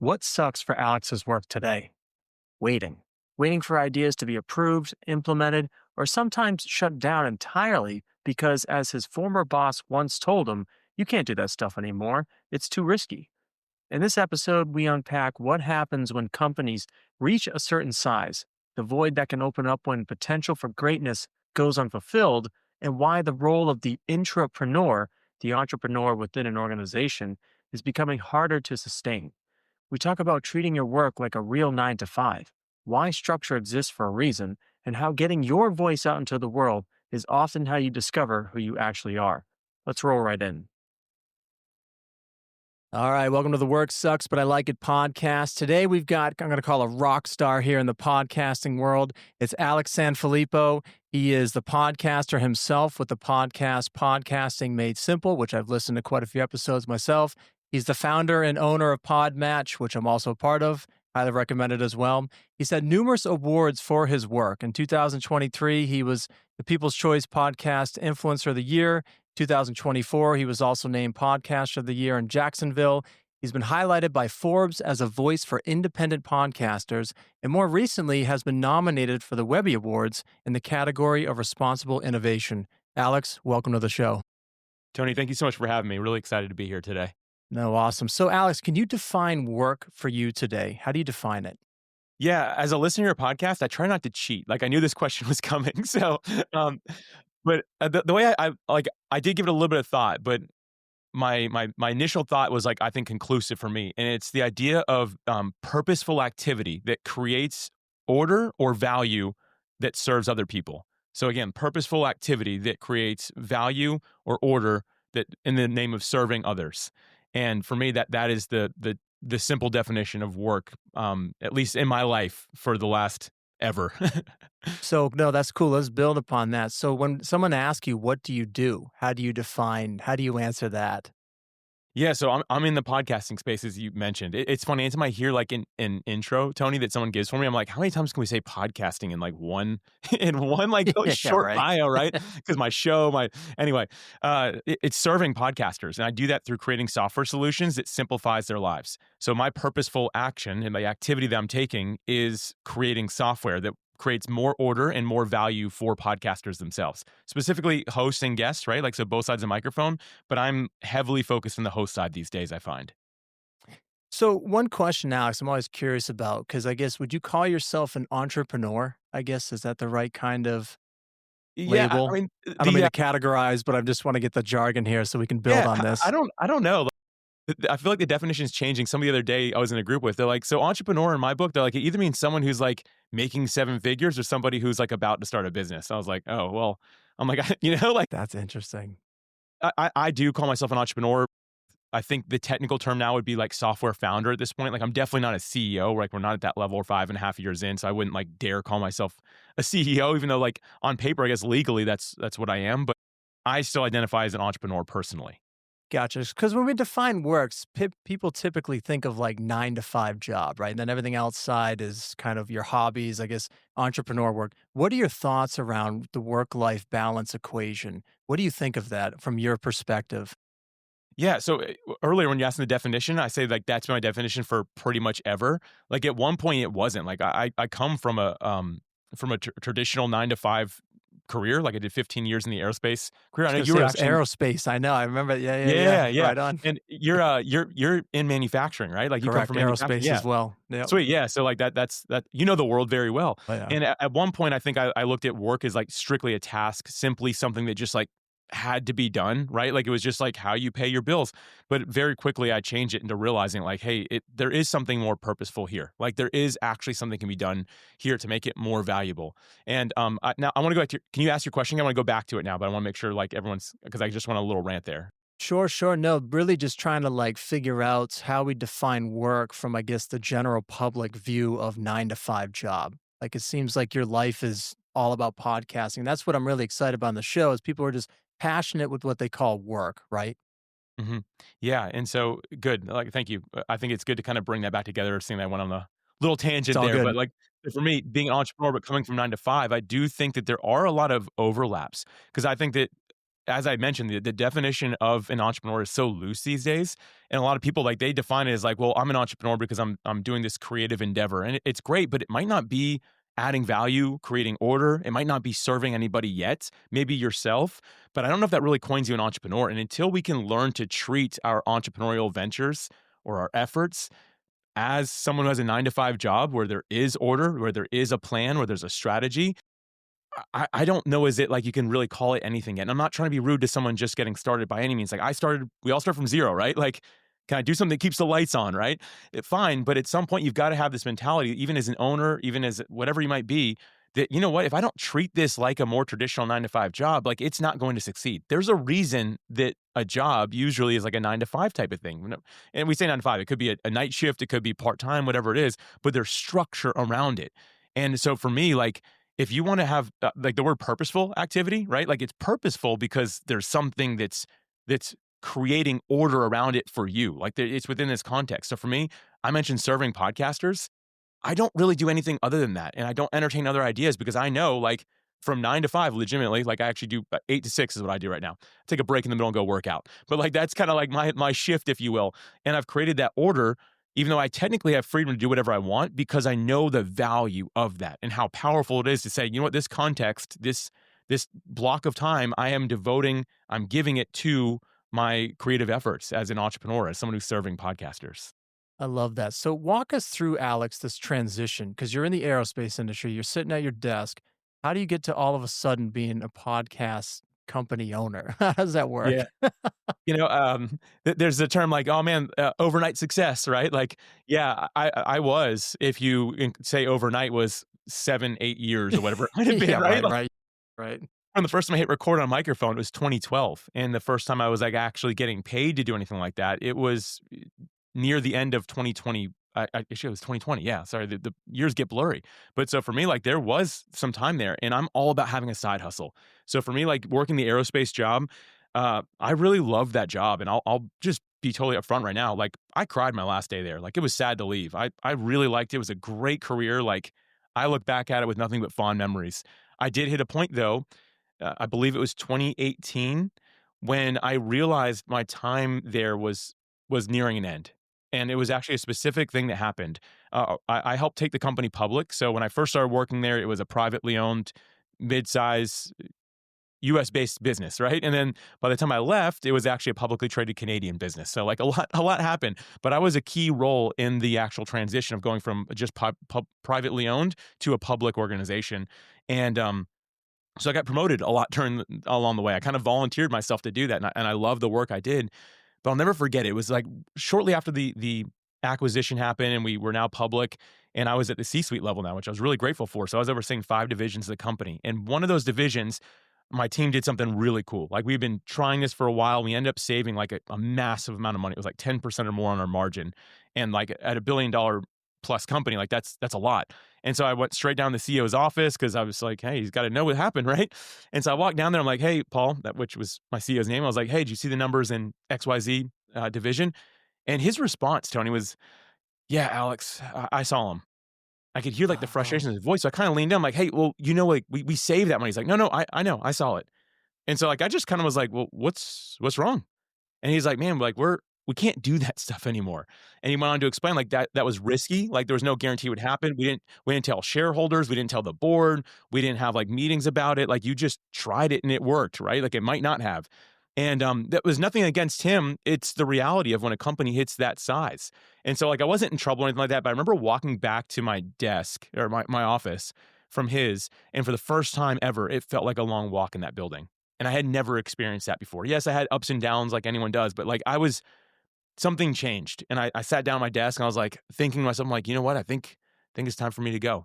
What sucks for Alex's work today? Waiting. Waiting for ideas to be approved, implemented, or sometimes shut down entirely because, as his former boss once told him, you can't do that stuff anymore. It's too risky. In this episode, we unpack what happens when companies reach a certain size, the void that can open up when potential for greatness goes unfulfilled, and why the role of the intrapreneur, the entrepreneur within an organization, is becoming harder to sustain. We talk about treating your work like a real 9 to 5, why structure exists for a reason, and how getting your voice out into the world is often how you discover who you actually are. Let's roll right in. All right, welcome to the Work Sucks, but I Like It podcast. Today we've got, I'm going to call a rock star here in the podcasting world. It's Alex Sanfilippo. He is the podcaster himself with the podcast Podcasting Made Simple, which I've listened to quite a few episodes myself. He's the founder and owner of PodMatch, which I'm also a part of. Highly recommend it as well. He's had numerous awards for his work. In 2023, he was the People's Choice Podcast Influencer of the Year. 2024, he was also named Podcaster of the Year in Jacksonville. He's been highlighted by Forbes as a voice for independent podcasters, and more recently has been nominated for the Webby Awards in the category of responsible innovation. Alex, welcome to the show. Tony, thank you so much for having me. Really excited to be here today. No, awesome. So, Alex, can you define work for you today? How do you define it? Yeah, as a listener to your podcast, I try not to cheat. Like I knew this question was coming, so but the way I did give it a little bit of thought, but my initial thought was like I think conclusive for me, and it's the idea of purposeful activity that creates order or value that serves other people. So again, purposeful activity that creates value or order that in the name of serving others. And for me, that is the simple definition of work, at least in my life for the last ever. So, no, that's cool. Let's build upon that. So, when someone asks you, what do you do? How do you answer that? Yeah, so I'm in the podcasting space as you mentioned. It's funny. Anytime I hear like an intro, Tony, that someone gives for me, I'm like, how many times can we say podcasting in like one in one like Yeah, short right. bio, right? Because my show, anyway, it's serving podcasters, and I do that through creating software solutions that simplifies their lives. So my purposeful action and my activity that I'm taking is creating software that creates more order and more value for podcasters themselves, specifically hosts and guests, right? Like, so both sides of the microphone, but I'm heavily focused on the host side these days, I find. So, one question, Alex, I'm always curious about, because I guess, would you call yourself an entrepreneur? I guess, is that the right kind of Yeah, I label? mean, I don't mean to categorize, but I just want to get the jargon here so we can build yeah, on I this. don't know. I feel like the definition is changing. Some of the other day I was in a group with, they're like, so entrepreneur in my book, they're like, it either means someone who's like making 7 figures or somebody who's like about to start a business. I was like, oh, well, I'm like, like That's interesting. I do call myself an entrepreneur. I think the technical term now would be like software founder at this point. Like I'm definitely not a CEO. Like we're not at that level or 5.5 years in. So I wouldn't like dare call myself a CEO, even though like on paper, I guess legally that's what I am. But I still identify as an entrepreneur personally. Gotcha. Because when we define works, people typically think of like 9 to 5 job, right? And then everything outside is kind of your hobbies, I guess, entrepreneur work. What are your thoughts around the work-life balance equation? What do you think of that from your perspective? Yeah. So earlier when you asked me the definition, I say like that's my definition for pretty much ever. Like at one point it wasn't. Like I come from a traditional 9 to 5 career. Like I did 15 years in the aerospace career. I know you were actually aerospace. I know. I remember. yeah, yeah. Right on. And you're in manufacturing, right? Like you come Correct. from manufacturing. Aerospace Yeah. as well. Yep. Sweet. Yeah. So like that's the world very well. Oh, yeah. And at one point I think I looked at work as like strictly a task, simply something that just like had to be done, right? Like it was just like how you pay your bills. But very quickly I changed it into realizing like, hey, there is something more purposeful here. Like there is actually something can be done here to make it more valuable. And now I want to go back to can you ask your question? I want to go back to it now, but I want to make sure like everyone's because I just want a little rant there. Sure, sure. No, really just trying to like figure out how we define work from, I guess, the general public view of 9 to 5 job. Like it seems like your life is all about podcasting. That's what I'm really excited about on the show is people are just passionate with what they call work, right? hmm Yeah, and so good. Like, thank you. I think it's good to kind of bring that back together. Seeing that I went on a little It's tangent all there, good. but like for me, being an entrepreneur but coming from 9 to 5, I do think that there are a lot of overlaps because I think that as I mentioned, the definition of an entrepreneur is so loose these days. And a lot of people, like, they define it as like, well, I'm an entrepreneur because I'm doing this creative endeavor. And it's great, but it might not be adding value, creating order. It might not be serving anybody yet, maybe yourself. But I don't know if that really coins you an entrepreneur. And until we can learn to treat our entrepreneurial ventures or our efforts as someone who has a 9 to 5 job where there is order, where there is a plan, where there's a strategy, I don't know, is it like you can really call it anything yet? And I'm not trying to be rude to someone just getting started by any means. Like, we all start from zero, right? Like, can I do something that keeps the lights on, right? Fine, but at some point you've got to have this mentality, even as an owner, even as whatever you might be, that, you know what, if I don't treat this like a more traditional 9 to 5 job, like, it's not going to succeed. There's a reason that a job usually is like a 9 to 5 type of thing. And we say 9 to 5, it could be a night shift, it could be part-time, whatever it is, but there's structure around it. And so for me, like, if you want to have like the word purposeful activity, right? Like, it's purposeful because there's something that's creating order around it for you. Like, it's within this context. So for me, I mentioned serving podcasters. I don't really do anything other than that. And I don't entertain other ideas because I know, like, from 9 to 5, legitimately, like, I actually do 8 to 6 is what I do right now. Take a break in the middle and go work out. But like, that's kind of like my shift, if you will. And I've created that order, even though I technically have freedom to do whatever I want, because I know the value of that and how powerful it is to say, you know what, this context, this block of time I'm giving it to my creative efforts as an entrepreneur, as someone who's serving podcasters. I love that. So walk us through, Alex, this transition because you're in the aerospace industry. You're sitting at your desk. How do you get to all of a sudden being a podcast company owner? How does that Yeah. work? There's a term like, oh man, overnight success, right? Like, yeah, I was, if you say overnight was 7, 8 years or whatever it might have been, Yeah, right? right, Like, right, right. from the first time I hit record on a microphone, it was 2012. And the first time I was like actually getting paid to do anything like that, it was near the end of 2020. Actually, it was 2020. Yeah, sorry, the years get blurry. But so for me, like, there was some time there, and I'm all about having a side hustle. So for me, like, working the aerospace job, I really loved that job, and I'll just be totally upfront right now. Like, I cried my last day there. Like, it was sad to leave. I really liked it. It was a great career. Like, I look back at it with nothing but fond memories. I did hit a point though. I believe it was 2018 when I realized my time there was nearing an end. And it was actually a specific thing that happened. I helped take the company public. So when I first started working there, it was a privately owned, mid-size US based business, right? And then by the time I left, it was actually a publicly traded Canadian business. So like, a lot happened, but I was a key role in the actual transition of going from just privately owned to a public organization. And so I got promoted a lot along the way. I kind of volunteered myself to do that, and I love the work I did. But I'll never forget it. It was like shortly after the acquisition happened, and we were now public, and I was at the C-suite level now, which I was really grateful for. So I was overseeing 5 divisions of the company, and one of those divisions, my team did something really cool. Like, we've been trying this for a while. We ended up saving like a massive amount of money. It was like 10% or more on our margin, and like at $1 billion plus company, like that's a lot. And so I went straight down to the CEO's office because I was like, hey, he's got to know what happened, right? And so I walked down there. I'm like, hey, Paul, which was my CEO's name. I was like, hey, did you see the numbers in XYZ division? And his response, Tony, was, yeah, Alex, I saw him. I could hear like the frustration Oh, in his voice. So I kind of leaned down. I'm like, hey, well, like we saved that money. He's like, no, I know, I saw it. And so like I just kind of was like, well, what's wrong? And he's like, man, like we can't do that stuff anymore. And he went on to explain like that was risky. Like, there was no guarantee it would happen. We didn't tell shareholders. We didn't tell the board. We didn't have like meetings about it. Like, you just tried it and it worked, right? Like, it might not have. And that was nothing against him. It's the reality of when a company hits that size. And so like, I wasn't in trouble or anything like that. But I remember walking back to my desk or my office from his, and for the first time ever, it felt like a long walk in that building. And I had never experienced that before. Yes, I had ups and downs like anyone does, but like, something changed. And I sat down at my desk and I was like thinking to myself, I'm like, you know what? I think it's time for me to go.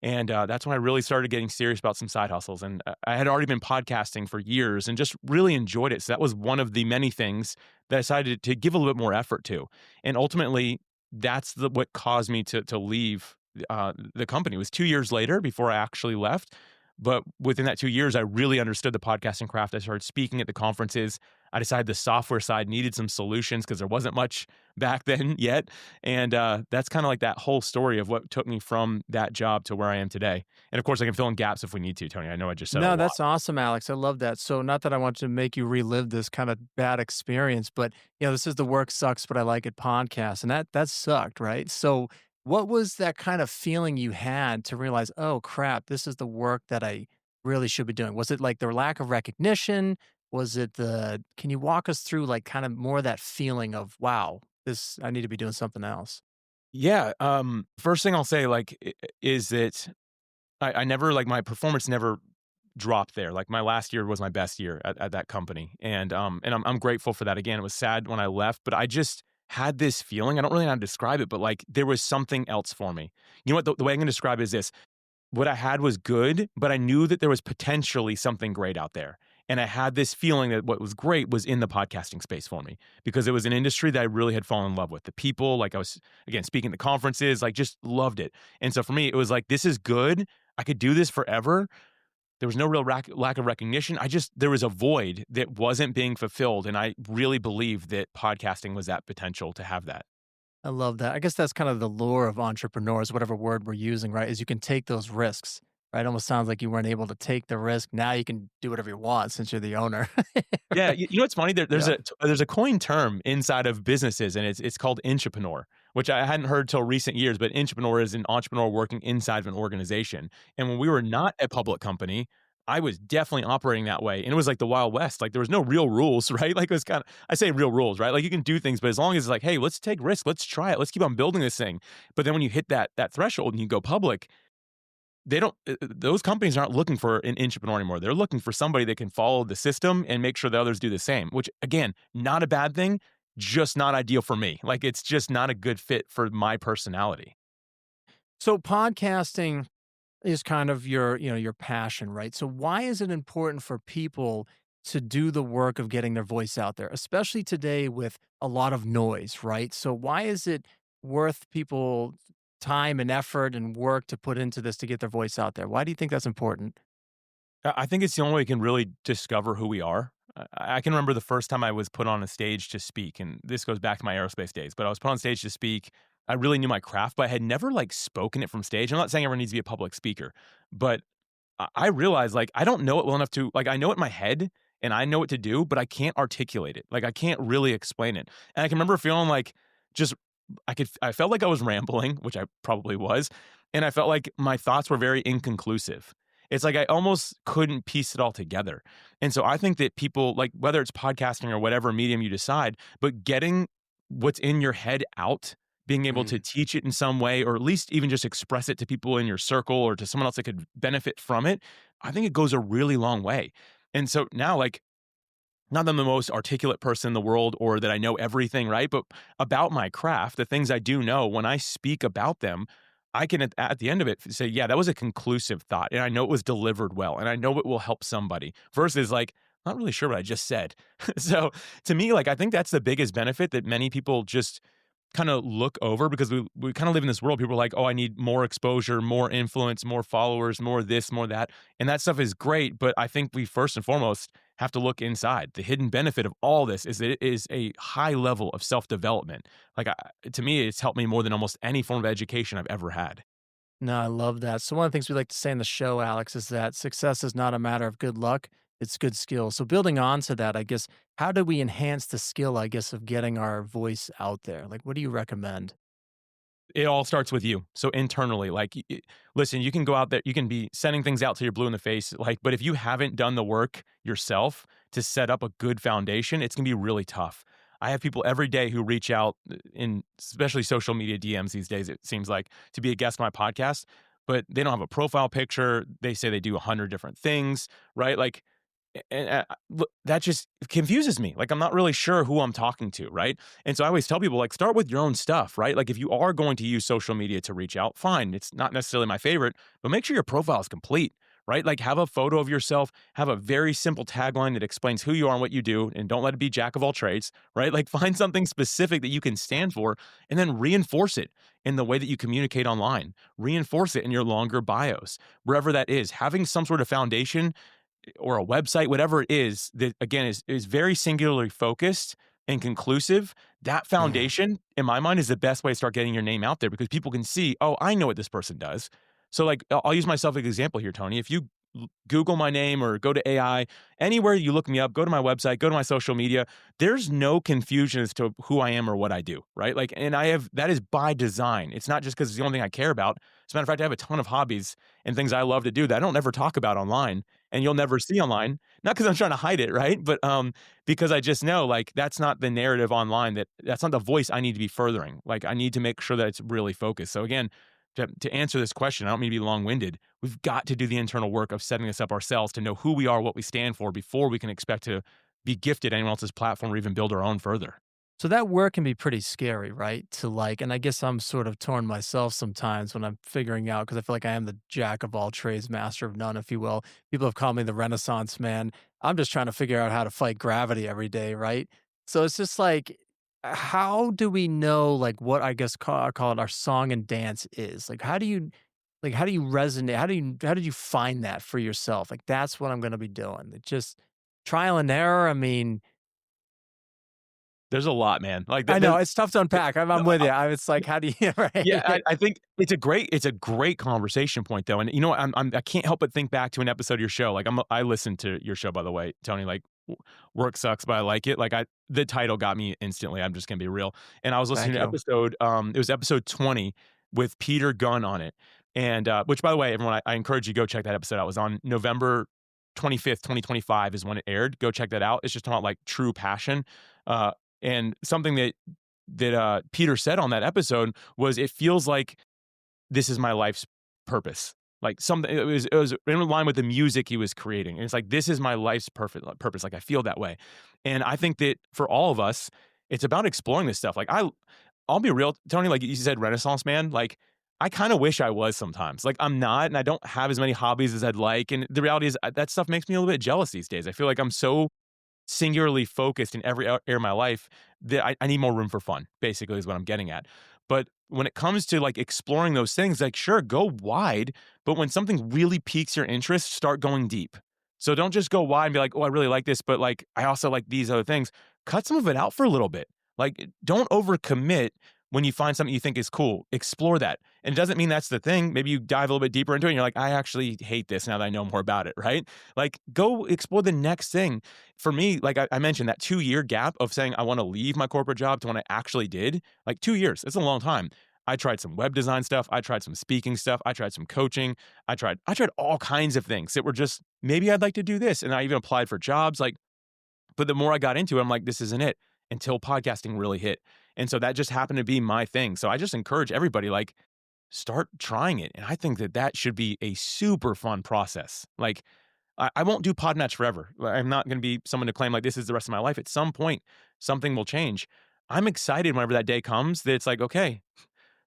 And that's when I really started getting serious about some side hustles. And I had already been podcasting for years and just really enjoyed it. So that was one of the many things that I decided to give a little bit more effort to. And ultimately, that's what caused me to leave the company. It was 2 years later before I actually left. But within that 2 years, I really understood the podcasting craft. I started speaking at the conferences. I decided the software side needed some solutions because there wasn't much back then yet. And that's kind of like that whole story of what took me from that job to where I am today. And of course, I can fill in gaps if we need to, Tony. I know I just said a No, lot. that's awesome, Alex. I love that. So, not that I want to make you relive this kind of bad experience, but this is the work sucks, but I like it podcast, and that sucked, right? So, what was that kind of feeling you had to realize, oh crap, this is the work that I really should be doing? Was it like the lack of recognition? Was it the? Can you walk us through like kind of more that feeling of wow, this I need to be doing something else? Yeah. First thing I'll say, like, is that I never like my performance never dropped there. Like my last year was my best year at that company, and I'm grateful for that. Again, it was sad when I left, but I just had this feeling. I don't really know how to describe it, but like there was something else for me. You know what? The way I'm going to describe it is this: what I had was good, but I knew that there was potentially something great out there. And I had this feeling that what was great was in the podcasting space for me because it was an industry that I really had fallen in love with. The people, like I was, again, speaking at conferences, like just loved it. And so for me, it was like, this is good. I could do this forever. There was no real lack of recognition. There was a void that wasn't being fulfilled. And I really believed that podcasting was that potential to have that. I love that. I guess that's kind of the lure of entrepreneurs, whatever word we're using, right? Is you can take those risks, right? It almost sounds like you weren't able to take the risk. Now you can do whatever you want since you're the owner. Yeah, Right. you know what's funny? There's Yeah. a coined term inside of businesses, and it's called intrapreneur, which I hadn't heard till recent years. But intrapreneur is an entrepreneur working inside of an organization. And when we were not a public company, I was definitely operating that way, and it was like the Wild West. Like there was no real rules, right? Like it was kind of I say real rules, right? Like you can do things, but as long as it's like, hey, let's take risks, let's try it, let's keep on building this thing. But then when you hit that threshold and you go public, they don't those companies aren't looking for an entrepreneur anymore. They're looking for somebody that can follow the system and make sure the others do the same, which again, not a bad thing, just not ideal for me. Like it's just not a good fit for my personality. So podcasting is kind of your passion, right? So why is it important for people to do the work of getting their voice out there, especially today with a lot of noise, right? So why is it worth people time and effort and work to put into this to get their voice out there? Why do you think that's important? I think it's the only way we can really discover who we are. I can remember the first time I was put on a stage to speak, and this goes back to my aerospace days, but I was put on stage to speak. I really knew my craft, but I had never like spoken it from stage. I'm not saying everyone needs to be a public speaker, but I realized, like, I don't know it well enough to like, I know it in my head and I know what to do, but I can't articulate it. Like, I can't really explain it. And I can remember feeling like just I felt like I was rambling, which I probably was, and I felt like my thoughts were very inconclusive. It's like I almost couldn't piece it all together. And so I think that people, like, whether it's podcasting or whatever medium you decide, but getting what's in your head out, being able to Mm. teach it in some way, or at least even just express it to people in your circle or to someone else that could benefit from it, I think it goes a really long way. And so now, like, not that I'm the most articulate person in the world or that I know everything, right? But about my craft, the things I do know, when I speak about them, I can at the end of it say, yeah, that was a conclusive thought. And I know it was delivered well. And I know it will help somebody versus like, not really sure what I just said. So to me, like, I think that's the biggest benefit that many people just kind of look over because we kind of live in this world. People are like, oh, I need more exposure, more influence, more followers, more this, more that. And that stuff is great. But I think we first and foremost have to look inside. The hidden benefit of all this is that it is a high level of self development. Like to me, it's helped me more than almost any form of education I've ever had. No, I love that. So one of the things we like to say in the show, Alex, is that success is not a matter of good luck, it's good skill. So building on to that, I guess, how do we enhance the skill, I guess, of getting our voice out there? Like, what do you recommend? It all starts with you. So internally, like, listen, you can go out there, you can be sending things out till you're blue in the face, like, but if you haven't done the work yourself to set up a good foundation, it's gonna be really tough. I have people every day who reach out in especially social media DMs these days, it seems like, to be a guest on my podcast, but they don't have a profile picture. They say they do 100 different things, right? Like, and look, that just confuses me. Like, I'm not really sure who I'm talking to, right? And so I always tell people, like, start with your own stuff, right? Like, if you are going to use social media to reach out, fine. It's not necessarily my favorite, but make sure your profile is complete, right? Like, have a photo of yourself, have a very simple tagline that explains who you are and what you do, and don't let it be jack of all trades, right? Like, find something specific that you can stand for, and then reinforce it in the way that you communicate online. Reinforce it in your longer bios, wherever that is. Having some sort of foundation or a website, whatever it is that again is very singularly focused and conclusive, that Yeah. foundation in my mind is the best way to start getting your name out there because people can see, oh, I know what this person does. So like I'll use myself as an example here, Tony. If you Google my name or go to AI, anywhere you look me up, go to my website, go to my social media, there's no confusion as to who I am or what I do, right? Like, and I have, that is by design. It's not just because it's the only thing I care about. As a matter of fact, I have a ton of hobbies and things I love to do that I don't ever talk about online and you'll never see online. Not because I'm trying to hide it, right? But because I just know like that's not the narrative online, that's not the voice I need to be furthering. Like I need to make sure that it's really focused. So again, to answer this question, I don't mean to be long-winded. We've got to do the internal work of setting this up ourselves to know who we are, what we stand for before we can expect to be gifted anyone else's platform or even build our own further. So that work can be pretty scary, right? To like, and I guess I'm sort of torn myself sometimes when I'm figuring out because I feel like I am the jack of all trades, master of none, if you will. People have called me the Renaissance man. I'm just trying to figure out how to fight gravity every day, right? So it's just like, how do we know like what I guess I call it our song and dance is? How do you resonate? How did you find that for yourself? Like that's what I'm going to be doing. It just trial and error. I mean, There's a lot, man. Like I know, it's tough to there unpack. I'm no, with you. It's like, how do you yeah, right? I think it's a great conversation point though. And you know what? I can't help but think back to an episode of your show. Like I listened to your show by the way, Tony. Like work sucks, but I like it. Like the title got me instantly. I'm just gonna be real. And I was listening Thank to you. episode. It was episode 20 with Peter Gunn on it. And which by the way, everyone, I encourage you to go check that episode out. It was on November 25th, 2025 is when it aired. Go check that out. It's just about like true passion. Uh, and something that Peter said on that episode was, "It feels like this is my life's purpose." Like something it was in line with the music he was creating. And it's like this is my life's perfect purpose. Like I feel that way, and I think that for all of us, it's about exploring this stuff. Like I'll be real, Tony. Like you said, Renaissance man. Like I kind of wish I was sometimes. Like I'm not, and I don't have as many hobbies as I'd like. And the reality is that stuff makes me a little bit jealous these days. I feel like I'm so singularly focused in every area of my life that I need more room for fun, basically, is what I'm getting at. But when it comes to like exploring those things, like, sure, go wide. But when something really piques your interest, start going deep. So don't just go wide and be like, oh, I really like this, but like, I also like these other things. Cut some of it out for a little bit. Like, don't overcommit when you find something you think is cool. Explore that. And it doesn't mean that's the thing. Maybe you dive a little bit deeper into it and you're like, I actually hate this now that I know more about it, right? Like, go explore the next thing. For me, like I mentioned, that 2 year gap of saying I want to leave my corporate job to when I actually did, like 2 years, it's a long time. I tried some web design stuff. I tried some speaking stuff. I tried some coaching. I tried all kinds of things that were just, maybe I'd like to do this. And I even applied for jobs. Like, but the more I got into it, I'm like, this isn't it until podcasting really hit. And so that just happened to be my thing. So I just encourage everybody, like, start trying it. And I think that that should be a super fun process. Like, I won't do PodMatch forever. I'm not going to be someone to claim like this is the rest of my life. At some point, something will change. I'm excited whenever that day comes that it's like, okay,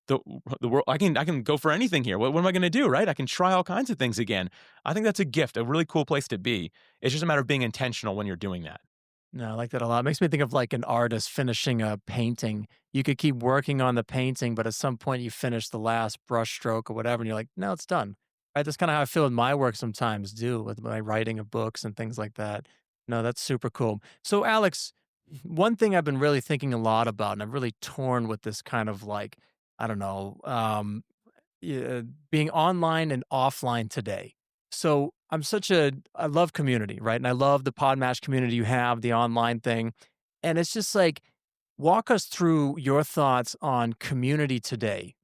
the the world, I can go for anything here. What am I going to do, right? I can try all kinds of things again. I think that's a gift, a really cool place to be. It's just a matter of being intentional when you're doing that. No, I like that a lot. It makes me think of like an artist finishing a painting. You could keep working on the painting, but at some point you finish the last brush stroke or whatever, and you're like, no, it's done. Right? That's kind of how I feel with my work sometimes, do with my writing of books and things like that. No, that's super cool. So, Alex, one thing I've been really thinking a lot about, and I'm really torn with this kind of like, I don't know, yeah, being online and offline today. So I love community, right? And I love the PodMatch community you have, the online thing. And it's just like, walk us through your thoughts on community today.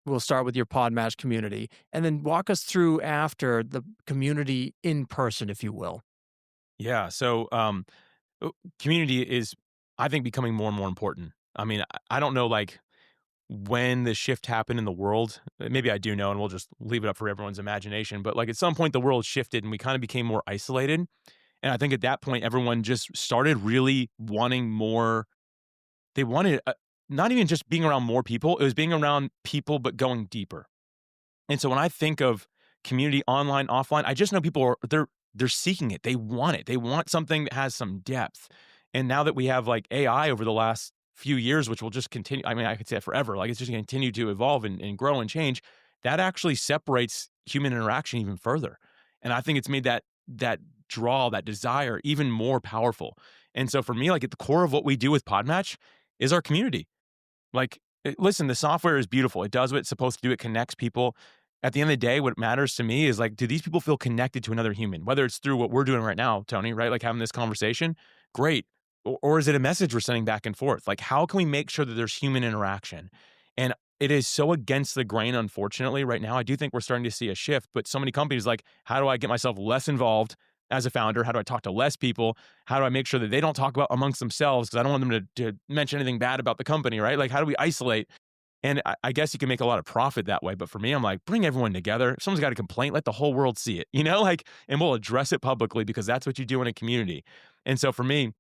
We'll start with your PodMatch community and then walk us through after the community in person, if you will. Yeah. So, community is, I think, becoming more and more important. I mean, I don't know, like, when the shift happened in the world. Maybe I do know, and we'll just leave it up for everyone's imagination. But like at some point, the world shifted and we kind of became more isolated. And I think at that point, everyone just started really wanting more. They wanted not even just being around more people, it was being around people, but going deeper. And so when I think of community online, offline, I just know people are they're seeking it. They want it. They want something that has some depth. And now that we have like AI over the last few years, which will just continue, I mean, I could say that forever, like it's just gonna continue to evolve and grow and change, that actually separates human interaction even further. And I think it's made that draw, that desire even more powerful. And so for me, like at the core of what we do with PodMatch is our community. Like, listen, the software is beautiful. It does what it's supposed to do. It connects people. At the end of the day, what matters to me is like, do these people feel connected to another human? Whether it's through what we're doing right now, Tony, right? Like having this conversation, great. Or is it a message we're sending back and forth? Like, how can we make sure that there's human interaction? And it is so against the grain, unfortunately, right now. I do think we're starting to see a shift, but so many companies like, how do I get myself less involved as a founder? How do I talk to less people? How do I make sure that they don't talk about amongst themselves? Because I don't want them to mention anything bad about the company, right? Like, how do we isolate? And I guess you can make a lot of profit that way. But for me, I'm like, bring everyone together. If someone's got a complaint, let the whole world see it, like, and we'll address it publicly because that's what you do in a community. And so for me,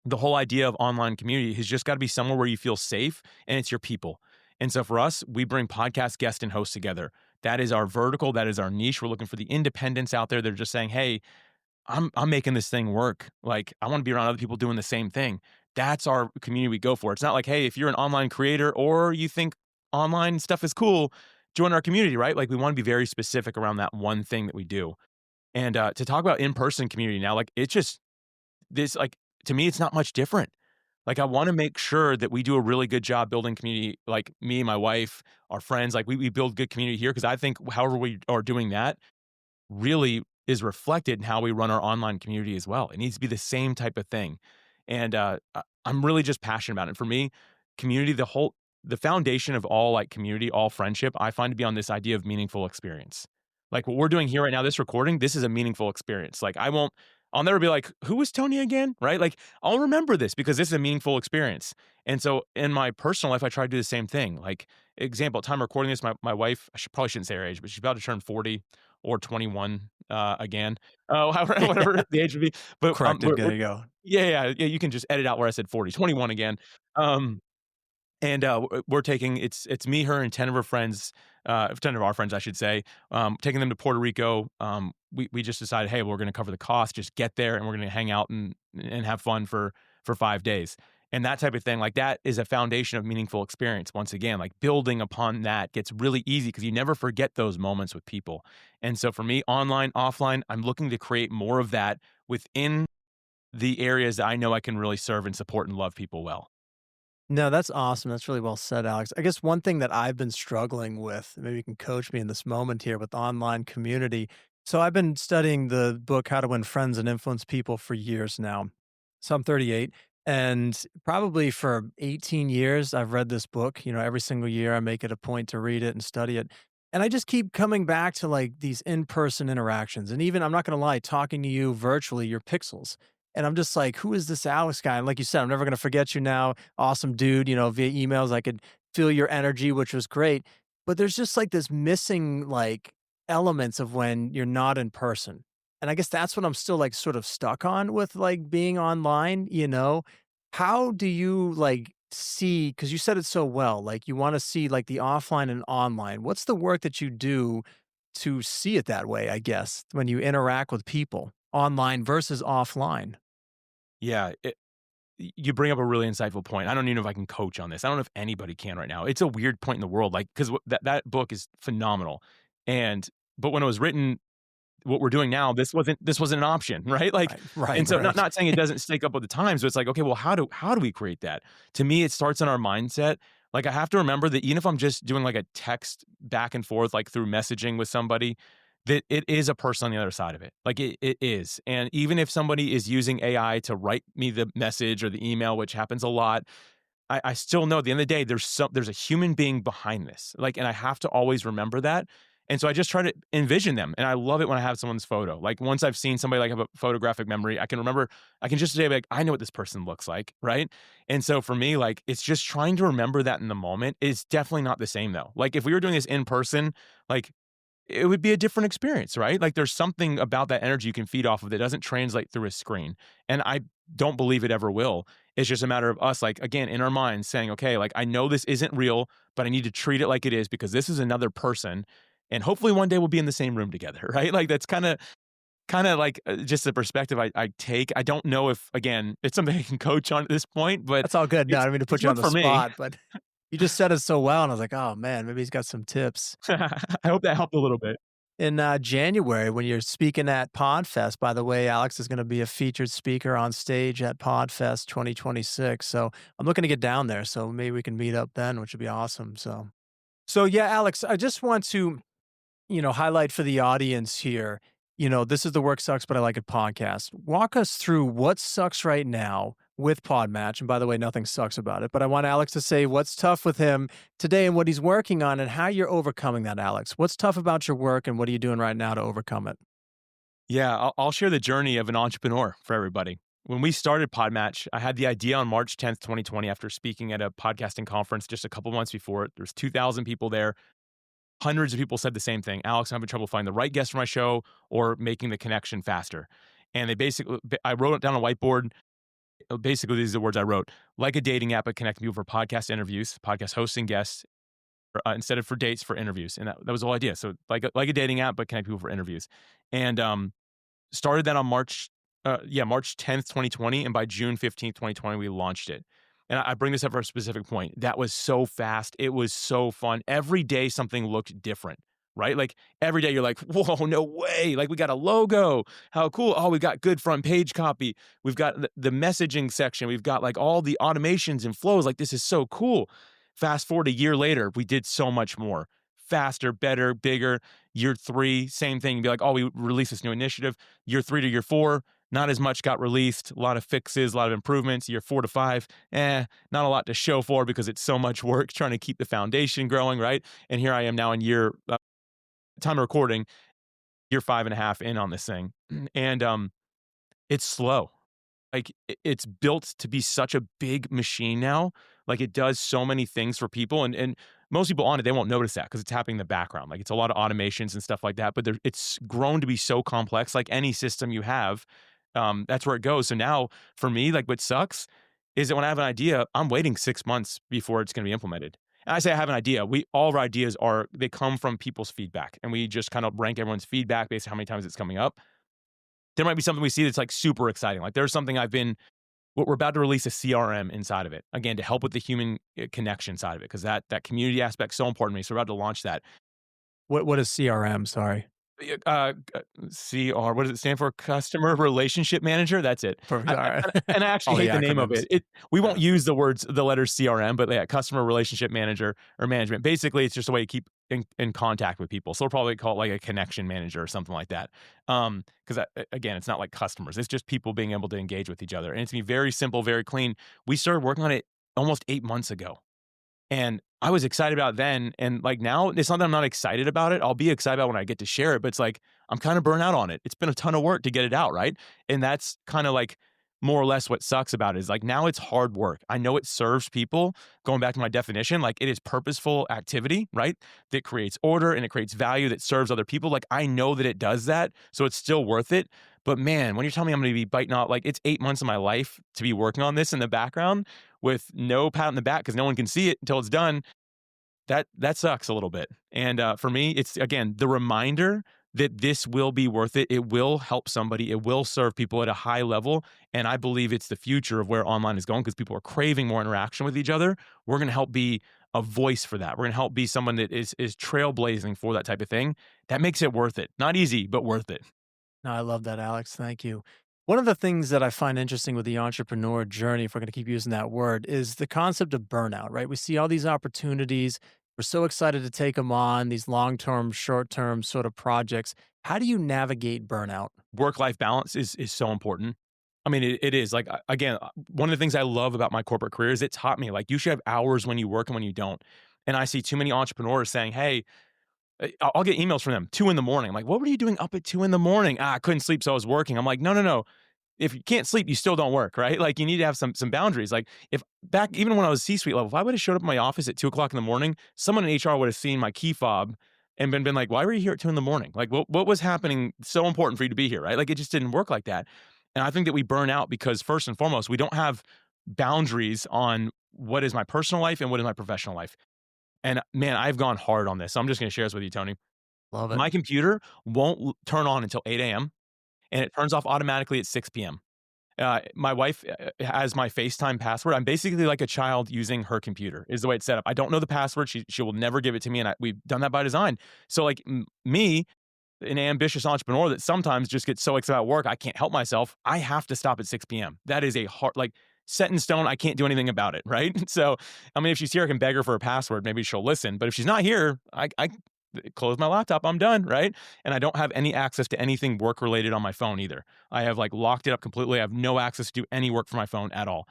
the whole idea of online community has just got to be somewhere where you feel safe and it's your people. And so for us, we bring podcast guests and hosts together. That is our vertical. That is our niche. We're looking for the independents out there that are just saying, hey, I'm making this thing work. Like, I want to be around other people doing the same thing. That's our community we go for. It's not like, hey, if you're an online creator or you think online stuff is cool, join our community, right? Like, we want to be very specific around that one thing that we do. And to talk about in-person community now, like, it's just this, like, to me, it's not much different. Like, I want to make sure that we do a really good job building community. Like me, my wife, our friends, like we build good community here because I think however we are doing that really is reflected in how we run our online community as well. It needs to be the same type of thing. And I'm really just passionate about it. For me, community, the foundation of all like community, all friendship, I find to be on this idea of meaningful experience. Like what we're doing here right now, this recording, this is a meaningful experience. Like I'll never be like, who was Tony again? Right? Like I'll remember this because this is a meaningful experience. And so in my personal life, I try to do the same thing. Like example, at time of recording this, my wife, probably shouldn't say her age, but she's about to turn 40 or 21 again. Oh, however, whatever the age would be. But Corrected. There you go. yeah. You can just edit out where I said 40, 21 again. Um, and we're taking it's me, her, and 10 of her friends, 10 of our friends, I should say, taking them to Puerto Rico. We just decided, hey, we're going to cover the cost, just get there, and we're going to hang out and have fun for 5 days. And that type of thing, like that is a foundation of meaningful experience. Once again, like building upon that gets really easy because you never forget those moments with people. And so for me, online, offline, I'm looking to create more of that within the areas that I know I can really serve and support and love people well. No, that's awesome. That's really well said, Alex. I guess one thing that I've been struggling with, maybe you can coach me in this moment here with online community. So I've been studying the book How to Win Friends and Influence People for years now. So I'm 38 and probably for 18 years I've read this book. Every single year I make it a point to read it and study it. And I just keep coming back to like these in-person interactions. And even I'm not going to lie, talking to you virtually, your pixels. And I'm just like, who is this Alex guy? And like you said, I'm never going to forget you now. Awesome dude, via emails. I could feel your energy, which was great. But there's just like this missing like elements of when you're not in person. And I guess that's what I'm still like sort of stuck on with like being online. How do you like see, because you said it so well, like you want to see like the offline and online. What's the work that you do to see it that way, I guess, when you interact with people online versus offline? Yeah, you bring up a really insightful point. I don't even know if I can coach on this. I don't know if anybody can right now. It's a weird point in the world, like because that book is phenomenal, but when it was written, what we're doing now, this wasn't an option, right? Like, Right, right, and so right. not saying it doesn't stake up with the times, but it's like, okay, well, how do we create that? To me, it starts in our mindset. Like, I have to remember that even if I'm just doing like a text back and forth, like through messaging with somebody, that it is a person on the other side of it. Like it is. And even if somebody is using AI to write me the message or the email, which happens a lot, I still know at the end of the day, there's a human being behind this. Like, and I have to always remember that. And so I just try to envision them. And I love it when I have someone's photo. Like once I've seen somebody like have a photographic memory, I can just say like, I know what this person looks like. Right. And so for me, like it's just trying to remember that in the moment. It's definitely not the same though. Like if we were doing this in person, like it would be a different experience, right? Like there's something about that energy you can feed off of that doesn't translate through a screen. And I don't believe it ever will. It's just a matter of us, like, again, in our minds saying, okay, like I know this isn't real, but I need to treat it like it is because this is another person. And hopefully one day we'll be in the same room together, right? Like that's kind of like just the perspective I take. I don't know if, again, it's something I can coach on at this point, but That's all good. No, I don't mean to put it's you on worked the for me. spot, but you just said it so well, and I was like, "Oh, man, maybe he's got some tips." I hope that helped a little bit. in January when you're speaking at PodFest. By the way, Alex is going to be a featured speaker on stage at PodFest 2026. So I'm looking to get down there. So maybe we can meet up then, which would be awesome. So yeah, Alex, I just want to highlight for the audience here, this is the Work Sucks, but I Like It podcast. Walk us through what sucks right now with PodMatch. And by the way, nothing sucks about it, but I want Alex to say what's tough with him today and what he's working on and how you're overcoming that, Alex. What's tough about your work and what are you doing right now to overcome it? Yeah, I'll share the journey of an entrepreneur for everybody. When we started PodMatch, I had the idea on March 10th, 2020, after speaking at a podcasting conference just a couple months before. There's 2,000 people there. Hundreds of people said the same thing. Alex, I'm having trouble finding the right guest for my show or making the connection faster. And I wrote it down on a whiteboard. Basically, these are the words I wrote: like a dating app, but connecting people for podcast interviews, podcast hosting guests, instead of for dates, for interviews. And that was the whole idea. So like a dating app, but connect people for interviews. And started that on March 10th, 2020. And by June 15th, 2020, we launched it. And I bring this up for a specific point. That was so fast. It was so fun. Every day something looked different, right? Like every day you're like, whoa, no way. Like we got a logo. How cool. Oh, we've got good front page copy. We've got the messaging section. We've got like all the automations and flows. Like this is so cool. Fast forward a year later, we did so much more. Faster, better, bigger. Year 3, same thing. You'd be like, oh, we released this new initiative. Year 3 to year 4, not as much got released. A lot of fixes, a lot of improvements. Year 4 to 5, not a lot to show for because it's so much work trying to keep the foundation growing, right? And here I am now in time of recording, year 5.5 in on this thing. And it's slow. Like it's built to be such a big machine now. Like it does so many things for people, and most people on it, they won't notice that because it's happening in the background. Like it's a lot of automations and stuff like that. But it's grown to be so complex. Like any system you have, that's where it goes. So now for me, like what sucks is that when I have an idea, I'm waiting 6 months before it's going to be implemented. And I say I have an idea. All of our ideas they come from people's feedback, and we just kind of rank everyone's feedback based on how many times it's coming up. There might be something we see that's like super exciting. Like there's something we're about to release a CRM inside of it, again, to help with the human connection side of it, because that community aspect is so important to me. So we're about to launch that. What is CRM? Sorry. CR, what does it stand for? Customer Relationship Manager. That's it. Perfect. All right. And I actually hate the name of it. We won't use the letters CRM, but yeah, Customer Relationship Manager or management. Basically, it's just a way to keep in contact with people. So we'll probably call it like a connection manager or something like that. Because again, it's not like customers. It's just people being able to engage with each other. And it's going to be very simple, very clean. We started working on it almost 8 months ago. And I was excited about it then. And like now, it's not that I'm not excited about it. I'll be excited about when I get to share it, but it's like, I'm kind of burnt out on it. It's been a ton of work to get it out, right? And that's kind of like more or less what sucks about it is like now it's hard work. I know it serves people. Going back to my definition, like it is purposeful activity, right? That creates order and it creates value that serves other people. Like I know that it does that. So it's still worth it. But man, when you're telling me I'm going to be biting out, like it's 8 months of my life to be working on this in the background with no pat on the back because no one can see it until it's done. That sucks a little bit. And for me, it's again, the reminder that this will be worth it. It will help somebody. It will serve people at a high level. And I believe it's the future of where online is going because people are craving more interaction with each other. We're going to help be a voice for that. We're going to help be someone that is trailblazing for that type of thing. That makes it worth it. Not easy, but worth it. No, I love that, Alex. Thank you. One of the things that I find interesting with the entrepreneur journey, if we're going to keep using that word, is the concept of burnout, right? We see all these opportunities. We're so excited to take them on, these long-term, short-term sort of projects. How do you navigate burnout? Work-life balance is so important. I mean, it is. Like, again, one of the things I love about my corporate career is it taught me, like, you should have hours when you work and when you don't. And I see too many entrepreneurs saying, hey, I'll get emails from them 2 a.m. I'm like, what were you doing up at 2 a.m? I couldn't sleep, so I was working. I'm like, no. If you can't sleep, you still don't work, right? Like you need to have some boundaries. Like even when I was C-suite level, if I would have showed up in my office at 2 a.m, someone in HR would have seen my key fob and been like, why were you here at 2 a.m? Like what was happening so important for you to be here, right? Like it just didn't work like that. And I think that we burn out because first and foremost, we don't have boundaries on what is my personal life and what is my professional life. And man, I've gone hard on this. So I'm just going to share this with you, Tony. Love it. My computer won't turn on until 8 a.m. and it turns off automatically at 6 p.m. My wife has my FaceTime password. I'm basically like a child using her computer is the way it's set up. I don't know the password. She will never give it to me. And we've done that by design. So like me, an ambitious entrepreneur that sometimes just gets so excited about work, I can't help myself. I have to stop at 6 p.m. That is a hard, like set in stone. I can't do anything about it. Right. So, I mean, if she's here, I can beg her for a password. Maybe she'll listen. But if she's not here, I close my laptop. I'm done. Right. And I don't have any access to anything work related on my phone either. I have like locked it up completely. I have no access to do any work for my phone at all.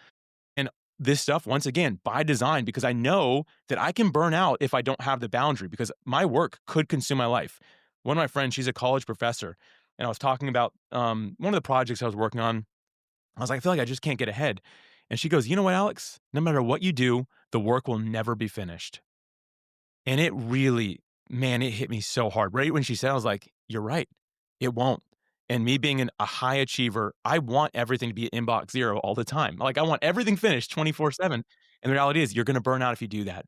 And this stuff, once again, by design, because I know that I can burn out if I don't have the boundary, because my work could consume my life. One of my friends, she's a college professor, and I was talking about one of the projects I was working on. I was like, I feel like I just can't get ahead. And she goes, you know what, Alex? No matter what you do, the work will never be finished. And it really, man, it hit me so hard. Right when she said, I was like, you're right. It won't. And me being a high achiever, I want everything to be at inbox zero all the time. Like I want everything finished 24/7. And the reality is you're going to burn out if you do that.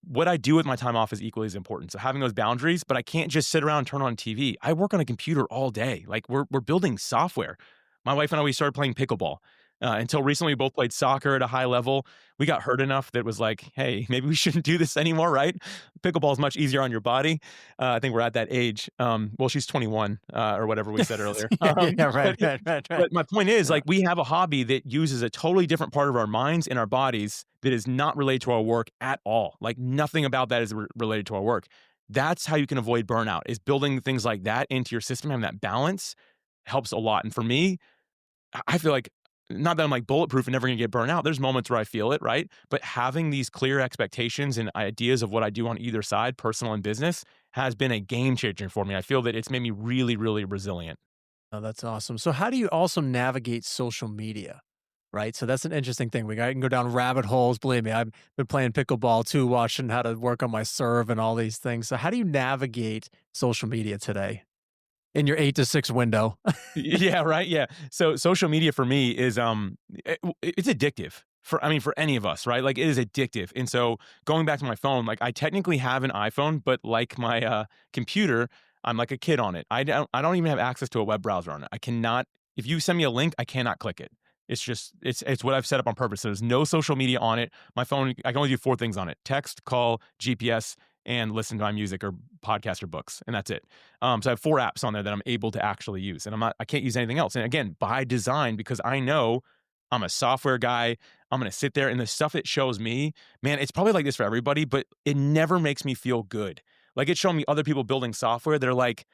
What I do with my time off is equally as important. So having those boundaries, but I can't just sit around and turn on TV. I work on a computer all day. Like we're building software. My wife and I, we started playing pickleball. Until recently, we both played soccer at a high level. We got hurt enough that it was like, hey, maybe we shouldn't do this anymore, right? Pickleball is much easier on your body. I think we're at that age. Well, she's 21 or whatever we said earlier. Yeah, right, right. But my point is, Yeah. like, we have a hobby that uses a totally different part of our minds and our bodies that is not related to our work at all. Like, nothing about that is related to our work. That's how you can avoid burnout, is building things like that into your system, having that balance helps a lot. And for me, I feel like not that I'm like bulletproof and never gonna get burned out. There's moments where I feel it, right? But having these clear expectations and ideas of what I do on either side, personal and business, has been a game changer for me. I feel that it's made me really, really resilient. Oh, that's awesome. So how do you also navigate social media? Right. So that's an interesting thing. I can go down rabbit holes. Believe me, I've been playing pickleball too, watching how to work on my serve and all these things. So how do you navigate social media today in your 8 to 6 window? Yeah, right. Yeah. So social media for me is it's addictive. For I mean for any of us, right? Like it is addictive. And so going back to my phone, like I technically have an iPhone, but like my computer, I'm like a kid on it. I don't even have access to a web browser on it. I cannot, if you send me a link, I cannot click it. It's just it's what I've set up on purpose. So there's no social media on it. My phone, I can only do 4 things on it: text, call, GPS, and listen to my music or podcast or books, and that's it. So I have 4 apps on there that I'm able to actually use, and I can't use anything else. And again, by design, because I know I'm a software guy. I'm gonna sit there, and the stuff it shows me, man, it's probably like this for everybody, but it never makes me feel good. Like it's showing me other people building software. They're like,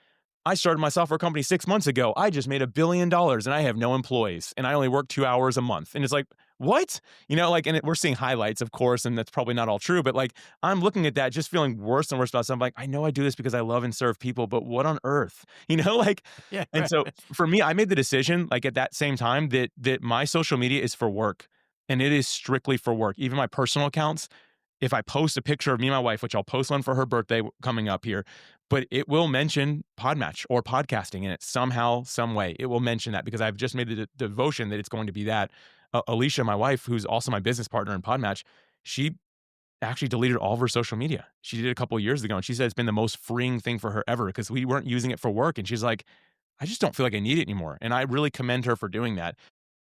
I started my software company 6 months ago. I just made $1 billion and I have no employees and I only work 2 hours a month. And it's like, what? Like, we're seeing highlights, of course, and that's probably not all true. But like, I'm looking at that, just feeling worse and worse about something. Like, I know I do this because I love and serve people, but what on earth? Like, Yeah. and so for me, I made the decision, like at that same time, that my social media is for work, and it is strictly for work. Even my personal accounts, if I post a picture of me and my wife, which I'll post one for her birthday coming up here, but it will mention PodMatch or podcasting in it somehow, some way. It will mention that because I've just made the devotion that it's going to be that. Alicia, my wife, who's also my business partner in PodMatch, she actually deleted all of her social media. She did it a couple of years ago, and she said it's been the most freeing thing for her ever because we weren't using it for work. And she's like, I just don't feel like I need it anymore. And I really commend her for doing that.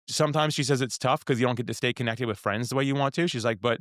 Sometimes she says it's tough because you don't get to stay connected with friends the way you want to. She's like, but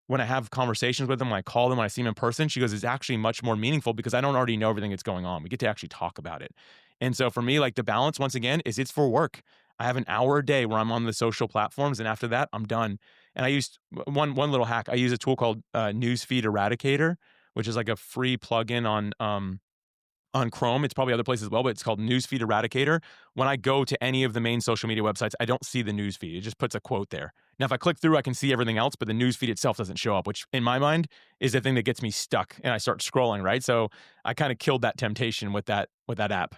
when I have conversations with them, when I call them, when I see them in person, she goes, it's actually much more meaningful because I don't already know everything that's going on. We get to actually talk about it. And so for me, like the balance, once again, is it's for work. I have an hour a day where I'm on the social platforms, and after that, I'm done. And I used one little hack. I use a tool called Newsfeed Eradicator, which is like a free plugin on Chrome. It's probably other places as well, but it's called Newsfeed Eradicator. When I go to any of the main social media websites, I don't see the newsfeed. It just puts a quote there. Now, if I click through, I can see everything else, but the newsfeed itself doesn't show up, which in my mind is the thing that gets me stuck and I start scrolling, right? So I kind of killed that temptation with that app.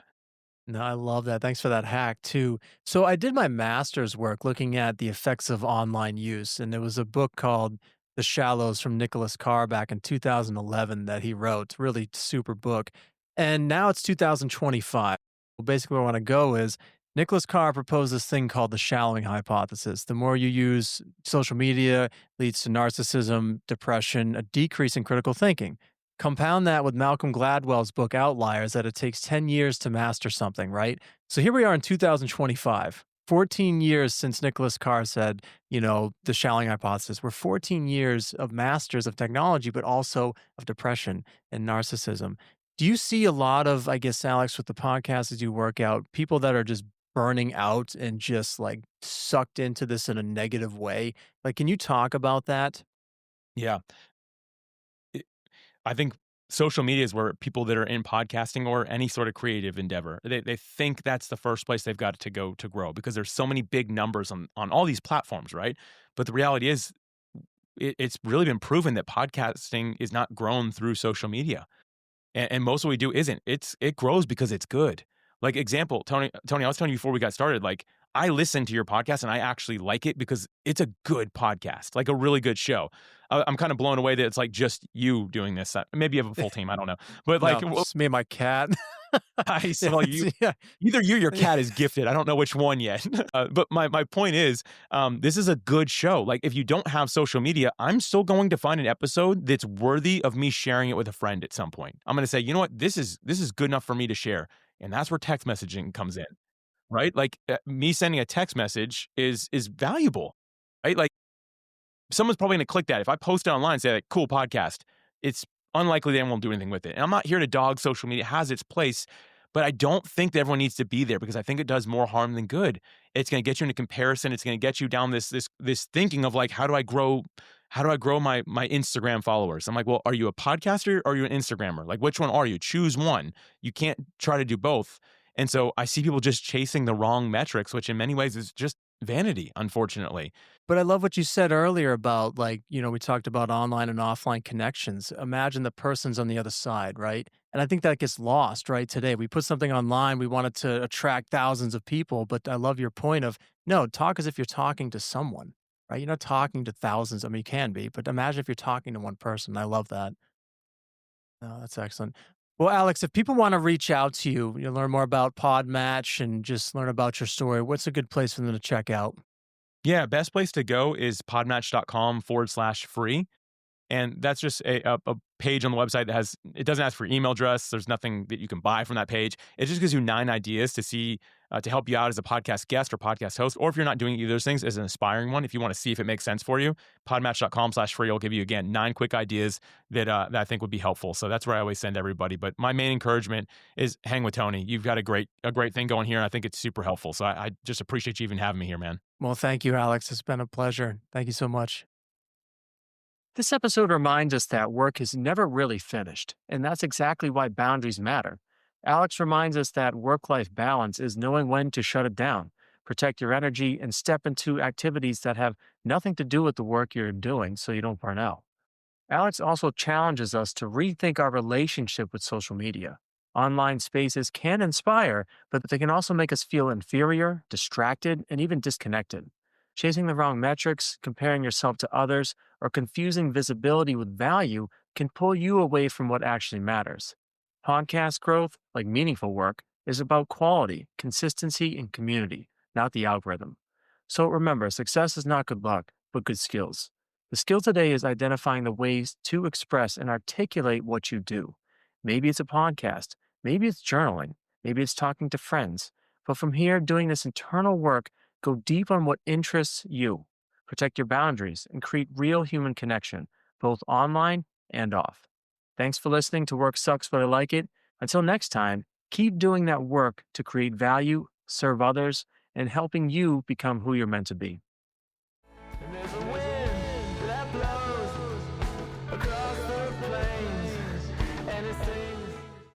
No, I love that. Thanks for that hack too. So I did my master's work looking at the effects of online use, and there was a book called The Shallows from Nicholas Carr back in 2011 that he wrote. Really super book. And now it's 2025. Well, basically, where I want to go is Nicholas Carr proposed this thing called the shallowing hypothesis. The more you use social media leads to narcissism, depression, a decrease in critical thinking. Compound that with Malcolm Gladwell's book Outliers, that it takes 10 years to master something, right? So here we are in 2025, 14 years since Nicholas Carr said, the shallowing hypothesis. We're 14 years of masters of technology, but also of depression and narcissism. Do you see a lot of, I guess, Alex, with the podcast as you work out, people that are just burning out and just like sucked into this in a negative way? Like, can you talk about that? Yeah. It I think social media is where people that are in podcasting or any sort of creative endeavor, they think that's the first place they've got to go to grow because there's so many big numbers on all these platforms, right? But the reality is it's really been proven that podcasting is not grown through social media. And most of what we do isn't. It grows because it's good. Like example, Tony, I was telling you before we got started, like I listen to your podcast and I actually like it because it's a good podcast, like a really good show. I'm kind of blown away that it's like just you doing this. Maybe you have a full team, I don't know, but like No, just me and my cat. nice. Yeah, Well, you yeah. either you or your cat is gifted. I don't know which one yet. But my point is, this is a good show. Like, if you don't have social media, I'm still going to find an episode that's worthy of me sharing it with a friend at some point. I'm going to say, you know what, this is good enough for me to share, and that's where text messaging comes in, right? Like, me sending a text message is valuable, right? Like someone's probably gonna click that. If I post it online and say like, "Cool podcast," it's unlikely they won't do anything with it. And I'm not here to dog social media. It has its place, but I don't think that everyone needs to be there because I think it does more harm than good. It's gonna get you into comparison. It's gonna get you down this thinking of like, how do I grow my Instagram followers? I'm like, well, are you a podcaster or are you an Instagrammer? Like, which one are you? Choose one. You can't try to do both. And so I see people just chasing the wrong metrics, which in many ways is just vanity, unfortunately. But I love what you said earlier about like, we talked about online and offline connections. Imagine the person's on the other side, right? And I think that gets lost, right? Today, we put something online, we want it to attract thousands of people. But I love your point of no, talk as if you're talking to someone, right? You're not talking to thousands. I mean, you can be, but imagine if you're talking to one person. I love that. Oh, that's excellent. Well, Alex, if people want to reach out to you, learn more about PodMatch and just learn about your story, what's a good place for them to check out? Yeah, best place to go is podmatch.com/free. And that's just a page on the website that has, it doesn't ask for email address. There's nothing that you can buy from that page. It just gives you 9 ideas to see, to help you out as a podcast guest or podcast host. Or if you're not doing either of those things as an aspiring one, if you want to see if it makes sense for you, podmatch.com/free will give you, again, 9 quick ideas that I think would be helpful. So that's where I always send everybody. But my main encouragement is hang with Tony. You've got a great thing going here. And I think it's super helpful. So I just appreciate you even having me here, man. Well, thank you, Alex. It's been a pleasure. Thank you so much. This episode reminds us that work is never really finished, and that's exactly why boundaries matter. Alex reminds us that work life balance is knowing when to shut it down, protect your energy, and step into activities that have nothing to do with the work you're doing so you don't burn out. Alex also challenges us to rethink our relationship with social media. Online spaces can inspire, but they can also make us feel inferior, distracted, and even disconnected. Chasing the wrong metrics, comparing yourself to others, or confusing visibility with value can pull you away from what actually matters. Podcast growth, like meaningful work, is about quality, consistency, and community, not the algorithm. So remember, success is not good luck, but good skills. The skill today is identifying the ways to express and articulate what you do. Maybe it's a podcast, maybe it's journaling, maybe it's talking to friends. But from here, doing this internal work, go deep on what interests you. Protect your boundaries and create real human connection, both online and off. Thanks for listening to Work Sucks, But I Like It. Until next time, keep doing that work to create value, serve others, and helping you become who you're meant to be.